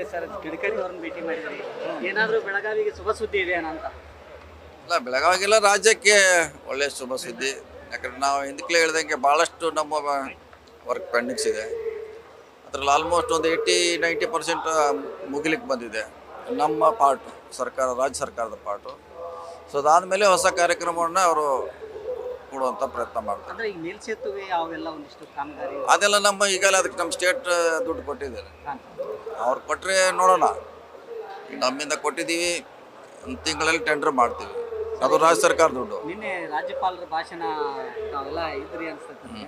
Sir Gadkari ಅವ್ರನ್ನ ಭೇಟಿ ಮಾಡಿದ್ರಿ, ಏನಾದರೂ ಬೆಳಗಾವಿಗೆ ಶುಭ ಸುದ್ದಿ ಇದೆ ಅಂತ? ಇಲ್ಲ, ಬೆಳಗಾವಿಗೆಲ್ಲ ರಾಜ್ಯಕ್ಕೆ ಒಳ್ಳೆಯ ಶುಭ ಸುದ್ದಿ. ಯಾಕಂದ್ರೆ ನಾವು ಹಿಂದಕ್ಕೆ ಹೇಳ್ದಂಗೆ ಭಾಳಷ್ಟು ನಮ್ಮ ವರ್ಕ್ ಪೆಂಡಿಂಗ್ಸ್ ಇದೆ. ಅದರಲ್ಲಿ ಆಲ್ಮೋಸ್ಟ್ ಒಂದು 80-90% ಮುಗಿಲಿಕ್ಕೆ ಬಂದಿದೆ ನಮ್ಮ ಪಾರ್ಟು, ರಾಜ್ಯ ಸರ್ಕಾರದ ಪಾರ್ಟು. ಸೊ ಅದಾದಮೇಲೆ ಹೊಸ ಕಾರ್ಯಕ್ರಮವನ್ನು ಅವರು ಕೊಡುವಂಥ ಪ್ರಯತ್ನ ಮಾಡ್ತಾರೆ. ಅಂದ್ರೆ ಈಗ ಮೇಲ್ಸೇತುವೆ ಅವೆಲ್ಲ ಒಂದಿಷ್ಟು ಕಾಮಗಾರಿ ಅದೆಲ್ಲ ಈಗಲೇ ಅದಕ್ಕೆ ನಮ್ಮ ಸ್ಟೇಟ್ ದುಡ್ಡು ಕೊಟ್ಟಿದ್ದಾರೆ. ಅವ್ರು ಕೊಟ್ಟರೆ ನೋಡೋಣ. ಈಗ ನಮ್ಮಿಂದ ಕೊಟ್ಟಿದ್ದೀವಿ, ಒಂದು ತಿಂಗಳಲ್ಲಿ ಟೆಂಡರ್ ಮಾಡ್ತೀವಿ. ಅದು ರಾಜ್ಯ ಸರ್ಕಾರ ದುಡ್ಡು. ನಿನ್ನೆ ರಾಜ್ಯಪಾಲರ ಭಾಷಣ ತಾವೆಲ್ಲ ಇದ್ರಿ ಅನ್ಸುತ್ತೆ,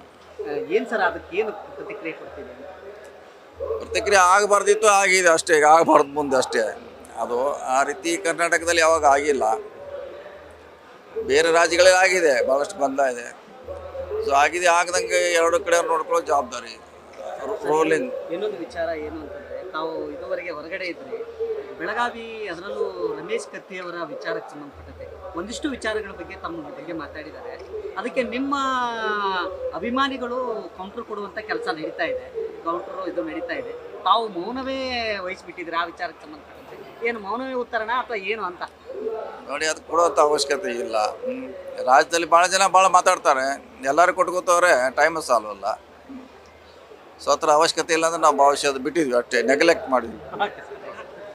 ಏನು ಸರ್ ಅದಕ್ಕೆ ಏನು ಪ್ರತಿಕ್ರಿಯೆ ಕೊಡ್ತೀವಿ? ಪ್ರತಿಕ್ರಿಯೆ ಆಗಬಾರ್ದಿತ್ತು, ಆಗಿದೆ ಅಷ್ಟೇ. ಈಗ ಆಗಬಾರ್ದು ಮುಂದೆ ಅಷ್ಟೇ. ಅದು ಆ ರೀತಿ ಕರ್ನಾಟಕದಲ್ಲಿ ಯಾವಾಗ ಆಗಿಲ್ಲ. ಬೇರೆ ರಾಜ್ಯಗಳಲ್ಲಿ ಆಗಿದೆ, ಭಾಳಷ್ಟು ಬಂದ ಇದೆ. ಸೊ ಆಗಿದೆ, ಆಗದಂಗೆ ಎರಡು ಕಡೆ ನೋಡ್ಕೊಳ್ಳೋ ಜವಾಬ್ದಾರಿ ರೋಲಿಂಗ್. ಇನ್ನೊಂದು ವಿಚಾರ ಏನು ಅಂತಂದರೆ, ತಾವು ಇದುವರೆಗೆ ಹೊರಗಡೆ ಇದ್ರಿ, ಬೆಳಗಾವಿ ಅದರಲ್ಲೂ ರಮೇಶ್ ಕತ್ತಿಯವರ ವಿಚಾರಕ್ಕೆ ಸಂಬಂಧಪಟ್ಟಂತೆ ಒಂದಿಷ್ಟು ವಿಚಾರಗಳ ಬಗ್ಗೆ ತಮ್ಮ ಬಗ್ಗೆ ಮಾತಾಡಿದ್ದಾರೆ. ಅದಕ್ಕೆ ನಿಮ್ಮ ಅಭಿಮಾನಿಗಳು ಕೌಂಟ್ರ್ ಕೊಡುವಂಥ ಕೆಲಸ ನಡೀತಾ ಇದೆ, ಇದು ನಡೀತಾ ಇದೆ. ತಾವು ಮೌನವೇ ವಹಿಸಿಬಿಟ್ಟಿದ್ರೆ ಆ ವಿಚಾರಕ್ಕೆ ಸಂಬಂಧಪಟ್ಟಂತೆ ಏನು ಮೌನವೇ ಉತ್ತರಣ ಅಥವಾ ಏನು ಅಂತ? ನೋಡಿ, ಅದು ಕೊಡುವಂಥ ಅವಶ್ಯಕತೆ ಇಲ್ಲ. ರಾಜ್ಯದಲ್ಲಿ ಭಾಳ ಜನ ಭಾಳ ಮಾತಾಡ್ತಾರೆ, ಎಲ್ಲರೂ ಕೊಟ್ಕೋತವ್ರೆ, ಟೈಮ್ ಸಾಲ್ವಲ್ಲ. ಸೊ ಆ ಥರ ಅವಶ್ಯಕತೆ ಇಲ್ಲ ಅಂದ್ರೆ ನಾವು ಭಾವಿಸೋದು ಬಿಟ್ಟಿದ್ವಿ ಅಷ್ಟೇ, ನೆಗ್ಲೆಕ್ಟ್ ಮಾಡಿದ್ವಿ.